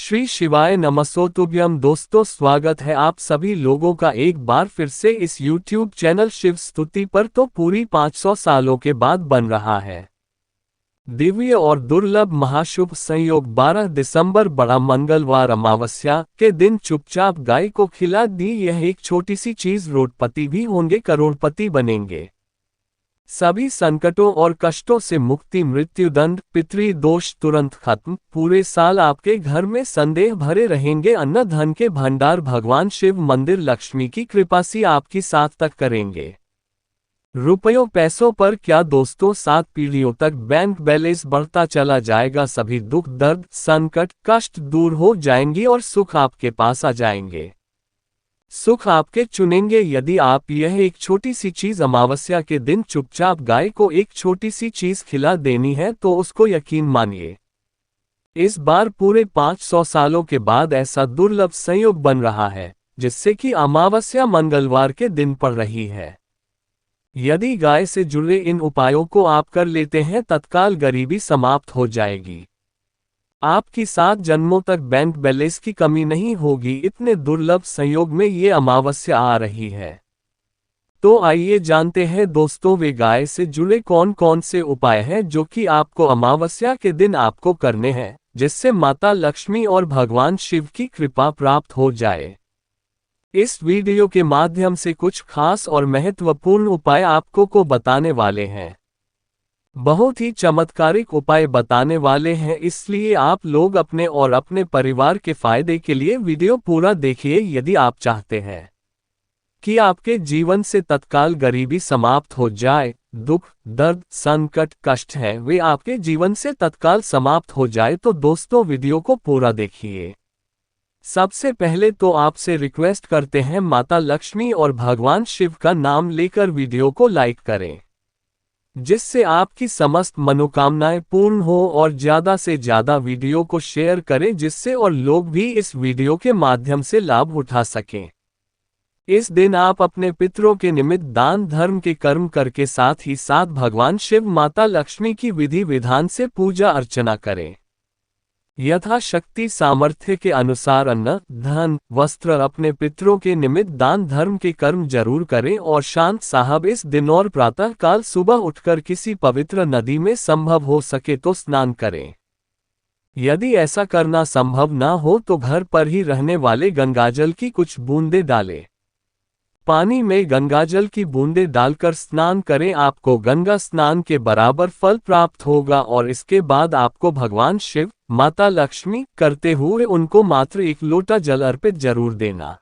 श्री शिवाय नमस्तुभ्यम। दोस्तों, स्वागत है आप सभी लोगों का एक बार फिर से इस YouTube चैनल शिव स्तुति पर। तो पूरी 500 सालों के बाद बन रहा है दिव्य और दुर्लभ महाशुभ संयोग। 12 दिसंबर बड़ा मंगलवार अमावस्या के दिन चुपचाप गाय को खिला दी यह एक छोटी सी चीज, रोडपति भी होंगे, करोड़पति बनेंगे। सभी संकटों और कष्टों से मुक्ति, मृत्युदंड, पितृ दोष तुरंत खत्म। पूरे साल आपके घर में संदेह भरे रहेंगे। अन्न धन के भंडार भगवान शिव मंदिर लक्ष्मी की कृपा से आपकी साथ तक करेंगे। रुपयों पैसों पर क्या दोस्तों, 7 पीढ़ियों तक बैंक बैलेंस बढ़ता चला जाएगा। सभी दुख दर्द संकट कष्ट दूर हो जाएंगी और सुख आपके पास आ जाएंगे। सुख आपके चुनेंगे। यदि आप यह एक छोटी सी चीज अमावस्या के दिन चुपचाप गाय को एक छोटी सी चीज खिला देनी है तो उसको यकीन मानिए, इस बार पूरे 500 सालों के बाद ऐसा दुर्लभ संयोग बन रहा है जिससे कि अमावस्या मंगलवार के दिन पड़ रही है। यदि गाय से जुड़े इन उपायों को आप कर लेते हैं, तत्काल गरीबी समाप्त हो जाएगी। आपकी 7 जन्मों तक बैंक बैलेंस की कमी नहीं होगी। इतने दुर्लभ संयोग में ये अमावस्या आ रही है। तो आइए जानते हैं दोस्तों, वे गाय से जुड़े कौन कौन से उपाय हैं जो कि आपको अमावस्या के दिन आपको करने हैं, जिससे माता लक्ष्मी और भगवान शिव की कृपा प्राप्त हो जाए। इस वीडियो के माध्यम से कुछ खास और महत्वपूर्ण उपाय आपको को बताने वाले हैं। बहुत ही चमत्कारिक उपाय बताने वाले हैं, इसलिए आप लोग अपने और अपने परिवार के फायदे के लिए वीडियो पूरा देखिए। यदि आप चाहते हैं कि आपके जीवन से तत्काल गरीबी समाप्त हो जाए, दुख दर्द संकट कष्ट है वे आपके जीवन से तत्काल समाप्त हो जाए, तो दोस्तों वीडियो को पूरा देखिए। सबसे पहले तो आपसे रिक्वेस्ट करते हैं, माता लक्ष्मी और भगवान शिव का नाम लेकर वीडियो को लाइक करें, जिससे आपकी समस्त मनोकामनाएं पूर्ण हो, और ज्यादा से ज्यादा वीडियो को शेयर करें जिससे और लोग भी इस वीडियो के माध्यम से लाभ उठा सकें। इस दिन आप अपने पितरों के निमित्त दान धर्म के कर्म करके साथ ही साथ भगवान शिव माता लक्ष्मी की विधि विधान से पूजा अर्चना करें। यथाशक्ति सामर्थ्य के अनुसार अन्न धन वस्त्र अपने पितरों के निमित्त दान धर्म के कर्म जरूर करें। और शांत साहब इस दिन और प्रातः काल सुबह उठकर किसी पवित्र नदी में संभव हो सके तो स्नान करें। यदि ऐसा करना संभव ना हो तो घर पर ही रहने वाले गंगाजल की कुछ बूंदें डालें। पानी में गंगाजल की बूंदें डालकर स्नान करें। आपको गंगा स्नान के बराबर फल प्राप्त होगा। और इसके बाद आपको भगवान शिव माता लक्ष्मी करते हुए उनको मात्र 1 लोटा जल अर्पित जरूर देना।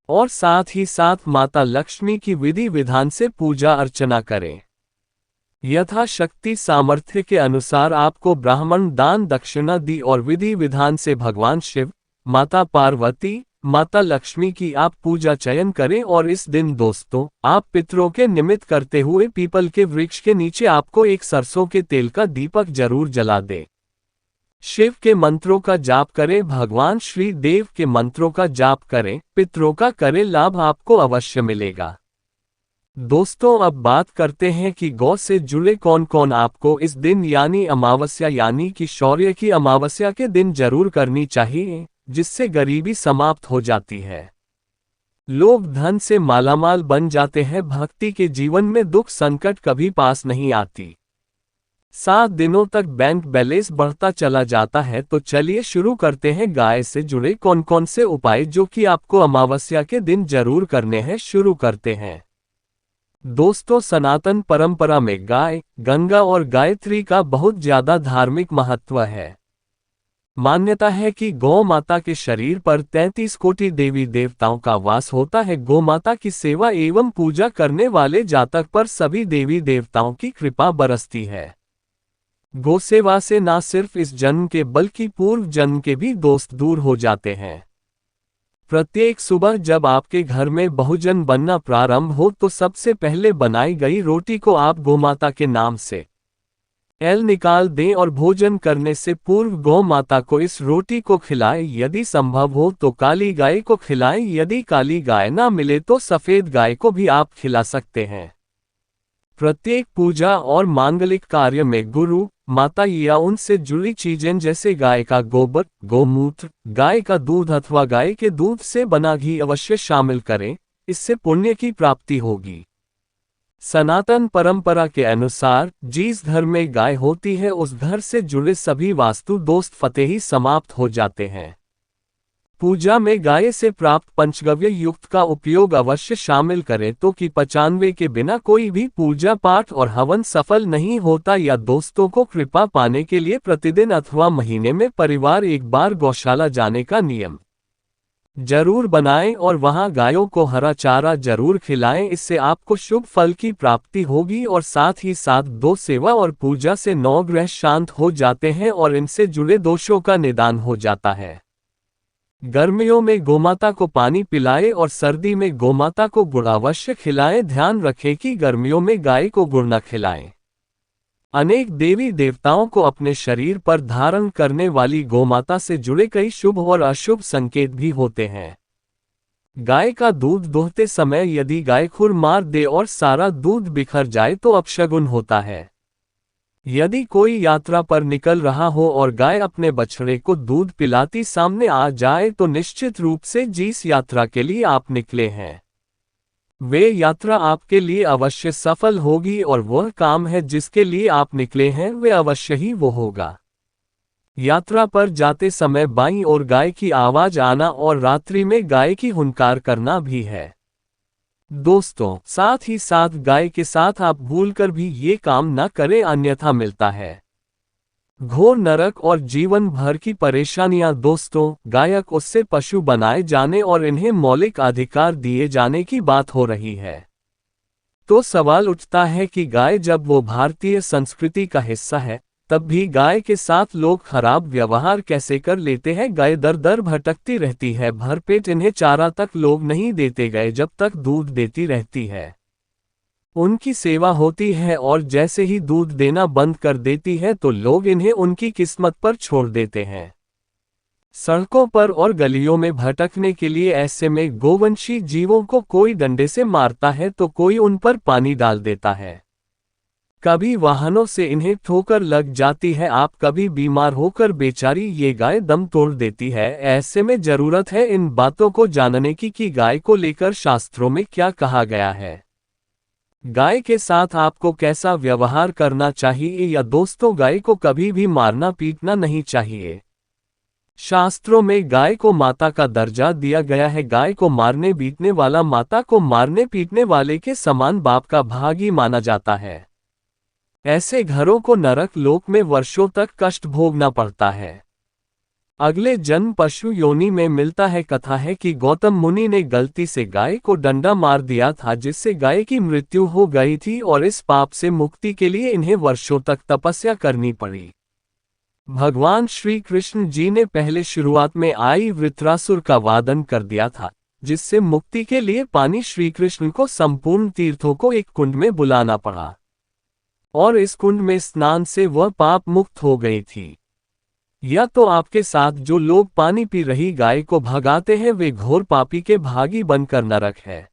और साथ ही साथ माता लक्ष्मी की विधि विधान से पूजा अर्चना करें। यथाशक्ति सामर्थ्य के अनुसार आपको ब्राह्मण दान दक्षिणा दी और विधि विधान से भगवान शिव माता पार्वती माता लक्ष्मी की आप पूजा चयन करें। और इस दिन दोस्तों, आप पितरों के निमित्त करते हुए पीपल के वृक्ष के नीचे आपको एक सरसों के तेल का दीपक जरूर जला दे। शिव के मंत्रों का जाप करें, भगवान श्री देव के मंत्रों का जाप करें, पितरों का करें, लाभ आपको अवश्य मिलेगा। दोस्तों, अब बात करते हैं कि गौ से जुड़े कौन कौन आपको इस दिन यानी अमावस्या यानी कि शौर्य की अमावस्या के दिन जरूर करनी चाहिए, जिससे गरीबी समाप्त हो जाती है। लोग धन से मालामाल बन जाते हैं। भक्ति के जीवन में दुख संकट कभी पास नहीं आती। 7 दिनों तक बैंक बैलेंस बढ़ता चला जाता है। तो चलिए शुरू करते हैं गाय से जुड़े कौन कौन से उपाय जो कि आपको अमावस्या के दिन जरूर करने हैं। शुरू करते हैं दोस्तों, सनातन परंपरा में गाय गंगा और गायत्री का बहुत ज्यादा धार्मिक महत्व है। मान्यता है कि गौ माता के शरीर पर 33 कोटि देवी देवताओं का वास होता है। गौ माता की सेवा एवं पूजा करने वाले जातक पर सभी देवी देवताओं की कृपा बरसती है। गौ सेवा से न सिर्फ इस जन्म के बल्कि पूर्व जन्म के भी दोस्त दूर हो जाते हैं। प्रत्येक सुबह जब आपके घर में भोजन बनना प्रारंभ हो तो सबसे पहले बनाई गई रोटी को आप गोमाता के नाम से एल निकाल दें और भोजन करने से पूर्व गौ माता को इस रोटी को खिलाएं। यदि संभव हो तो काली गाय को खिलाएं। यदि काली गाय ना मिले तो सफेद गाय को भी आप खिला सकते हैं। प्रत्येक पूजा और मांगलिक कार्य में गुरु, माता या उनसे जुड़ी चीजें जैसे गाय का गोबर, गोमूत्र, गाय का दूध अथवा गाय के दूध से बना घी अवश्य शामिल करें, इससे पुण्य की प्राप्ति होगी। सनातन परंपरा के अनुसार जिस घर में गाय होती है उस घर से जुड़े सभी वास्तु दोष फतेही समाप्त हो जाते हैं। पूजा में गाय से प्राप्त पंचगव्य युक्त का उपयोग अवश्य शामिल करें तो कि 95 के बिना कोई भी पूजा पाठ और हवन सफल नहीं होता। या दोस्तों को कृपा पाने के लिए प्रतिदिन अथवा महीने में परिवार एक बार गौशाला जाने का नियम जरूर बनाएं और वहां गायों को हरा चारा जरूर खिलाएं, इससे आपको शुभ फल की प्राप्ति होगी और साथ ही साथ दो सेवा और पूजा से नवग्रह शांत हो जाते हैं और इनसे जुड़े दोषों का निदान हो जाता है। गर्मियों में गोमाता को पानी पिलाएं और सर्दी में गोमाता को गुड़ अवश्य खिलाएं। ध्यान रखें कि गर्मियों में गाय को गुड़ न खिलाएं। अनेक देवी देवताओं को अपने शरीर पर धारण करने वाली गोमाता से जुड़े कई शुभ और अशुभ संकेत भी होते हैं। गाय का दूध दोहते समय यदि गाय खुर मार दे और सारा दूध बिखर जाए तो अपशगुन होता है। यदि कोई यात्रा पर निकल रहा हो और गाय अपने बछड़े को दूध पिलाती सामने आ जाए तो निश्चित रूप से जिस यात्रा के लिए आप निकले हैं वे यात्रा आपके लिए अवश्य सफल होगी और वह काम है जिसके लिए आप निकले हैं वे अवश्य ही वो होगा। यात्रा पर जाते समय बाईं ओर गाय की आवाज आना और रात्रि में गाय की हुंकार करना भी है। दोस्तों, साथ ही साथ गाय के साथ आप भूलकर भी ये काम न करें, अन्यथा मिलता है घोर नरक और जीवन भर की परेशानियां। दोस्तों, गायक उससे पशु बनाए जाने और इन्हें मौलिक अधिकार दिए जाने की बात हो रही है तो सवाल उठता है कि गाय जब वो भारतीय संस्कृति का हिस्सा है तब भी गाय के साथ लोग खराब व्यवहार कैसे कर लेते हैं। गाय दर दर भटकती रहती है, भरपेट इन्हें चारा तक लोग नहीं देते गए जब तक दूध देती रहती है। उनकी सेवा होती है और जैसे ही दूध देना बंद कर देती है तो लोग इन्हें उनकी किस्मत पर छोड़ देते हैं। सड़कों पर और गलियों में भटकने के लिए ऐसे में गोवंशी जीवों को कोई डंडे से मारता है तो कोई उन पर पानी डाल देता है। कभी वाहनों से इन्हें ठोकर लग जाती है। आप कभी बीमार होकर बेचारी ये गाय दम तोड़ देती है। ऐसे में जरूरत है इन बातों को जानने की कि गाय को लेकर शास्त्रों में क्या कहा गया है, गाय के साथ आपको कैसा व्यवहार करना चाहिए। या दोस्तों, गाय को कभी भी मारना पीटना नहीं चाहिए। शास्त्रों में गाय को माता का दर्जा दिया गया है। गाय को मारने पीटने वाला माता को मारने पीटने वाले के समान बाप का भागी माना जाता है। ऐसे घरों को नरक लोक में वर्षों तक कष्ट भोगना पड़ता है। अगले जन्म पशु योनि में मिलता है। कथा है कि गौतम मुनि ने गलती से गाय को डंडा मार दिया था जिससे गाय की मृत्यु हो गई थी और इस पाप से मुक्ति के लिए इन्हें वर्षों तक तपस्या करनी पड़ी। भगवान श्री कृष्ण जी ने पहले शुरुआत में आई वृत्रासुर का वादन कर दिया था जिससे मुक्ति के लिए पानी श्री कृष्ण को संपूर्ण तीर्थों को एक कुंड में बुलाना पड़ा और इस कुंड में स्नान से वह पाप मुक्त हो गई थी। या तो आपके साथ जो लोग पानी पी रही गाय को भगाते हैं वे घोर पापी के भागी बनकर नरक है,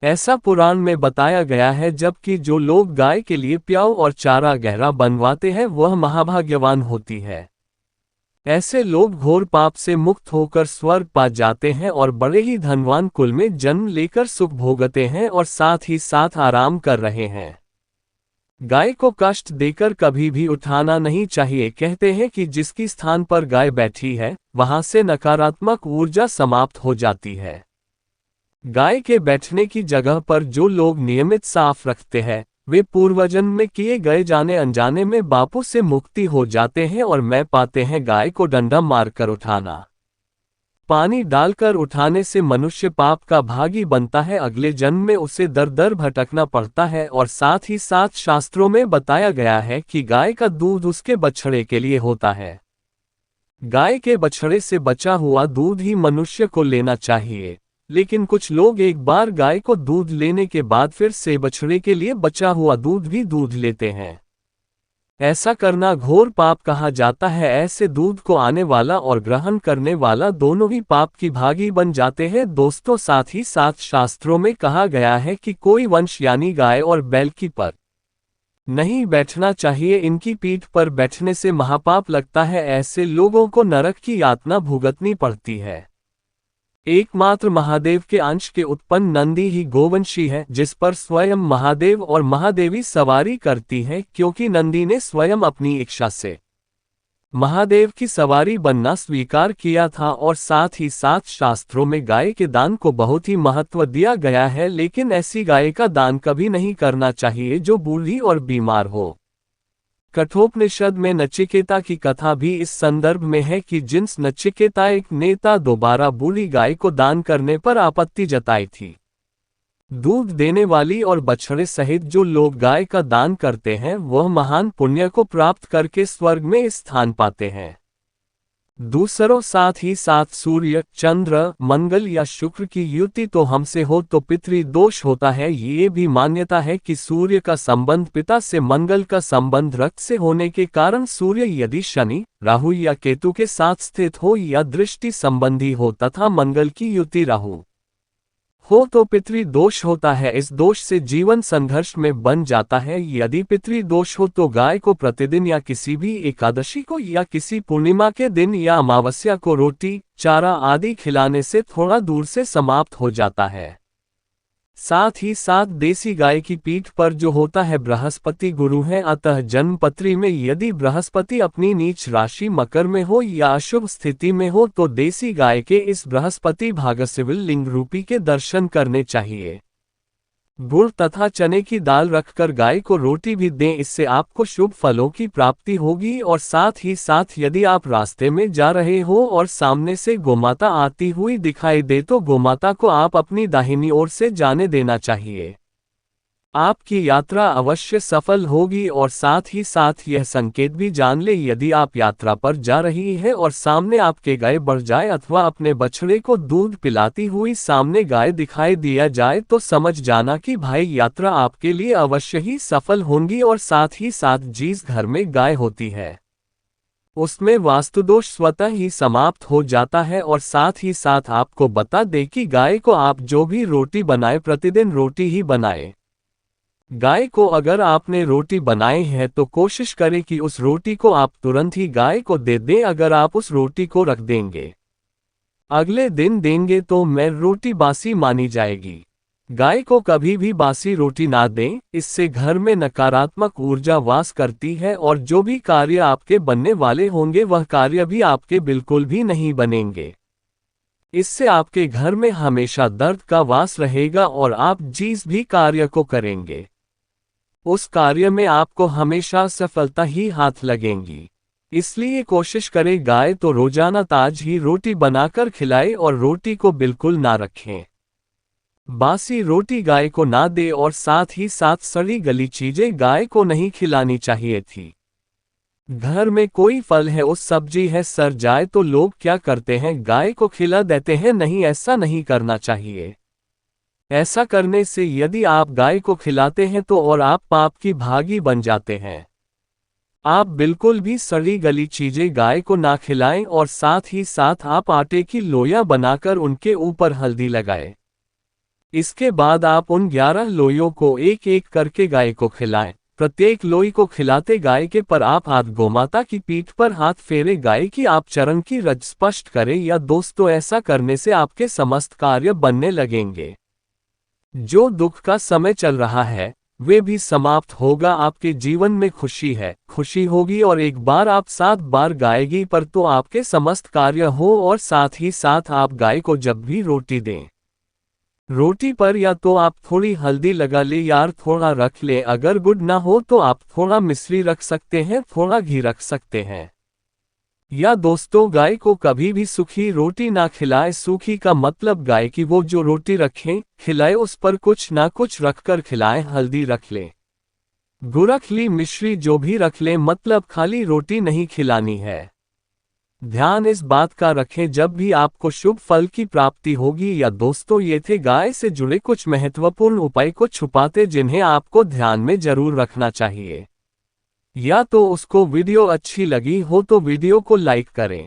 ऐसा पुराण में बताया गया है। जबकि जो लोग गाय के लिए प्याऊ और चारा गहरा बनवाते हैं वह महाभाग्यवान होती है। ऐसे लोग घोर पाप से मुक्त होकर स्वर्ग पा जाते हैं और बड़े ही धनवान कुल में जन्म लेकर सुख भोगते हैं और साथ ही साथ आराम कर रहे हैं। गाय को कष्ट देकर कभी भी उठाना नहीं चाहिए। कहते हैं कि जिसकी स्थान पर गाय बैठी है वहां से नकारात्मक ऊर्जा समाप्त हो जाती है। गाय के बैठने की जगह पर जो लोग नियमित साफ रखते हैं वे पूर्वजन्म में किए गए जाने अनजाने में बापू से मुक्ति हो जाते हैं और मैं पाते हैं गाय को डंडा मारकर उठाना, पानी डालकर उठाने से मनुष्य पाप का भागी बनता है। अगले जन्म में उसे दर दर भटकना पड़ता है और साथ ही साथ शास्त्रों में बताया गया है कि गाय का दूध उसके बछड़े के लिए होता है। गाय के बछड़े से बचा हुआ दूध ही मनुष्य को लेना चाहिए, लेकिन कुछ लोग एक बार गाय को दूध लेने के बाद फिर से बछड़े के लिए बचा हुआ दूध भी दूध लेते हैं। ऐसा करना घोर पाप कहा जाता है। ऐसे दूध को आने वाला और ग्रहण करने वाला दोनों ही पाप की भागी बन जाते हैं। दोस्तों, साथ ही साथ शास्त्रों में कहा गया है कि कोई वंश यानी गाय और बैल की पर नहीं बैठना चाहिए। इनकी पीठ पर बैठने से महापाप लगता है। ऐसे लोगों को नरक की यातना भुगतनी पड़ती है। एकमात्र महादेव के अंश के उत्पन्न नंदी ही गोवंशी है, जिस पर स्वयं महादेव और महादेवी सवारी करती है, क्योंकि नंदी ने स्वयं अपनी इच्छा से महादेव की सवारी बनना स्वीकार किया था। और साथ ही साथ शास्त्रों में गाय के दान को बहुत ही महत्व दिया गया है। लेकिन ऐसी गाय का दान कभी नहीं करना चाहिए जो बूढ़ी और बीमार हो। कठोपनिषद में नचिकेता की कथा भी इस संदर्भ में है कि जिस नचिकेता एक नेता दोबारा बूढ़ी गाय को दान करने पर आपत्ति जताई थी। दूध देने वाली और बछड़े सहित जो लोग गाय का दान करते हैं वह महान पुण्य को प्राप्त करके स्वर्ग में स्थान पाते हैं। दूसरों, साथ ही साथ सूर्य, चंद्र, मंगल या शुक्र की युति तो हमसे हो तो पितृदोष होता है। ये भी मान्यता है कि सूर्य का संबंध पिता से, मंगल का संबंध रक्त से होने के कारण सूर्य यदि शनि, राहु या केतु के साथ स्थित हो या दृष्टि संबंधी हो तथा मंगल की युति राहु हो तो पितृदोष होता है। इस दोष से जीवन संघर्ष में बन जाता है। यदि पितृदोष हो तो गाय को प्रतिदिन या किसी भी एकादशी को या किसी पूर्णिमा के दिन या अमावस्या को रोटी, चारा आदि खिलाने से थोड़ा दूर से समाप्त हो जाता है। साथ ही साथ देसी गाय की पीठ पर जो होता है बृहस्पति गुरु है, अतः जन्मपत्री में यदि बृहस्पति अपनी नीच राशि मकर में हो या अशुभ स्थिति में हो तो देसी गाय के इस बृहस्पति भागशिविल लिंग रूपी के दर्शन करने चाहिए। गुड़ तथा चने की दाल रखकर गाय को रोटी भी दें, इससे आपको शुभ फलों की प्राप्ति होगी। और साथ ही साथ यदि आप रास्ते में जा रहे हो और सामने से गोमाता आती हुई दिखाई दे तो गोमाता को आप अपनी दाहिनी ओर से जाने देना चाहिए। आपकी यात्रा अवश्य सफल होगी। और साथ ही साथ यह संकेत भी जान ले, यदि आप यात्रा पर जा रही है और सामने आपके गाय बढ़ जाए अथवा अपने बछड़े को दूध पिलाती हुई सामने गाय दिखाई दिया जाए तो समझ जाना कि भाई यात्रा आपके लिए अवश्य ही सफल होंगी। और साथ ही साथ जिस घर में गाय होती है उसमें वास्तुदोष स्वतः ही समाप्त हो जाता है। और साथ ही साथ आपको बता दें कि गाय को आप जो भी रोटी बनाए प्रतिदिन रोटी ही बनाए। गाय को अगर आपने रोटी बनाई है तो कोशिश करें कि उस रोटी को आप तुरंत ही गाय को दे दें। अगर आप उस रोटी को रख देंगे, अगले दिन देंगे तो मैं रोटी बासी मानी जाएगी। गाय को कभी भी बासी रोटी ना दें, इससे घर में नकारात्मक ऊर्जा वास करती है और जो भी कार्य आपके बनने वाले होंगे वह कार्य भी आपके बिल्कुल भी नहीं बनेंगे। इससे आपके घर में हमेशा दर्द का वास रहेगा और आप जिस भी कार्य को करेंगे उस कार्य में आपको हमेशा सफलता ही हाथ लगेंगी। इसलिए कोशिश करें गाय तो रोजाना ताजी रोटी बनाकर खिलाए और रोटी को बिल्कुल ना रखें। बासी रोटी गाय को ना दे और साथ ही साथ सड़ी गली चीजें गाय को नहीं खिलानी चाहिए थी। घर में कोई फल है, उस सब्जी है, सड़ जाए तो लोग क्या करते हैं, गाय को खिला देते हैं। नहीं, ऐसा नहीं करना चाहिए। ऐसा करने से यदि आप गाय को खिलाते हैं तो और आप पाप की भागी बन जाते हैं। आप बिल्कुल भी सड़ी गली चीजें गाय को ना खिलाएं और साथ ही साथ आप आटे की लोइयां बनाकर उनके ऊपर हल्दी लगाएं। इसके बाद आप उन 11 लोइयों को एक एक करके गाय को खिलाएं। प्रत्येक लोई को खिलाते गाय के पर आप हाथ गोमाता की पीठ पर हाथ फेरे गाय की आप चरण की रज स्पष्ट करें। या दोस्तों, ऐसा करने से आपके समस्त कार्य बनने लगेंगे। जो दुख का समय चल रहा है वे भी समाप्त होगा। आपके जीवन में खुशी होगी और एक बार आप 7 बार गाएगी पर तो आपके समस्त कार्य हो। और साथ ही साथ आप गाय को जब भी रोटी दें, रोटी पर या तो आप थोड़ी हल्दी लगा ले यार थोड़ा रख ले। अगर गुड़ ना हो तो आप थोड़ा मिश्री रख सकते हैं, थोड़ा घी रख सकते हैं। या दोस्तों, गाय को कभी भी सूखी रोटी ना खिलाए। सूखी का मतलब गाय की वो जो रोटी रखें खिलाए उस पर कुछ ना कुछ रखकर खिलाएं। हल्दी रख लें, गुड़ रख ली, मिश्री जो भी रख लें, मतलब खाली रोटी नहीं खिलानी है। ध्यान इस बात का रखें जब भी आपको शुभ फल की प्राप्ति होगी। या दोस्तों, ये थे गाय से जुड़े कुछ महत्वपूर्ण उपाय को छुपाते जिन्हें आपको ध्यान में जरूर रखना चाहिए। या तो उसको वीडियो अच्छी लगी हो तो वीडियो को लाइक करें।